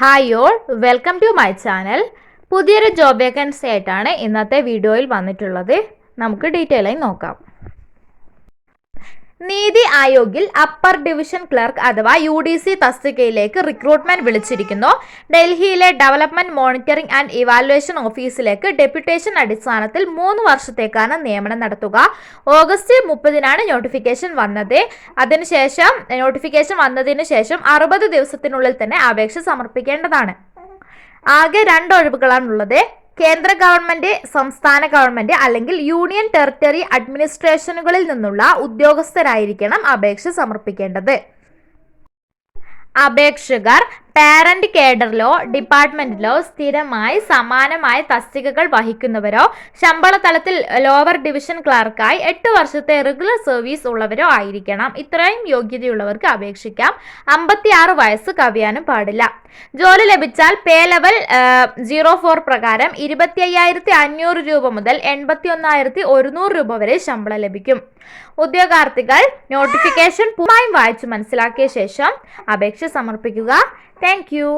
Hi all, welcome to my channel. പുതിയൊരു job vacancy ആയിട്ടാണ് ഇന്നത്തെ വീഡിയോയിൽ വന്നിട്ടുള്ളത്. നമുക്ക് ഡീറ്റെയിൽ ആയി നോക്കാം. നീതി ആയോഗിൽ അപ്പർ ഡിവിഷൻ ക്ലർക്ക് അഥവാ UDC തസ്തികയിലേക്ക് റിക്രൂട്ട്മെന്റ് വിളിച്ചിരിക്കുന്നു. ഡൽഹിയിലെ ഡെവലപ്മെന്റ് മോണിറ്ററിംഗ് ആൻഡ് ഇവാലുവേഷൻ ഓഫീസിലേക്ക് ഡെപ്യൂട്ടേഷൻ അടിസ്ഥാനത്തിൽ 3 വർഷത്തേക്കാണ് നിയമനം നടത്തുക. ഓഗസ്റ്റ് 30-നാണ് നോട്ടിഫിക്കേഷൻ വന്നത്. നോട്ടിഫിക്കേഷൻ വന്നതിന് ശേഷം 60 ദിവസത്തിനുള്ളിൽ തന്നെ അപേക്ഷ സമർപ്പിക്കേണ്ടതാണ്. ആകെ 2 ഒഴിവുകളാണുള്ളത്. കേന്ദ്ര ഗവൺമെന്റ്, സംസ്ഥാന ഗവൺമെന്റ് അല്ലെങ്കിൽ യൂണിയൻ ടെറിട്ടറി അഡ്മിനിസ്ട്രേഷനുകളിൽ നിന്നുള്ള ഉദ്യോഗസ്ഥരായിരിക്കണം അപേക്ഷ സമർപ്പിക്കേണ്ടത്. അപേക്ഷകർ പാരന്റ് കേഡറിലോ ഡിപ്പാർട്ട്മെന്റിലോ സ്ഥിരമായി സമാനമായ തസ്തികകൾ വഹിക്കുന്നവരോ ശമ്പള തലത്തിൽ ലോവർ ഡിവിഷൻ ക്ലർക്കായി 8 വർഷത്തെ റെഗുലർ സർവീസ് ഉള്ളവരോ ആയിരിക്കണം. ഇത്രയും യോഗ്യതയുള്ളവർക്ക് അപേക്ഷിക്കാം. 56 വയസ്സ് കവിയാനും പാടില്ല. ജോലി ലഭിച്ചാൽ പേ ലെവൽ 04 പ്രകാരം 25,500 രൂപ മുതൽ 81,100 രൂപ വരെ ശമ്പളം ലഭിക്കും. ഉദ്യോഗാർത്ഥികൾ നോട്ടിഫിക്കേഷൻ പൂർണ്ണമായും വായിച്ചു മനസ്സിലാക്കിയ ശേഷം അപേക്ഷ സമർപ്പിക്കുക. Thank you.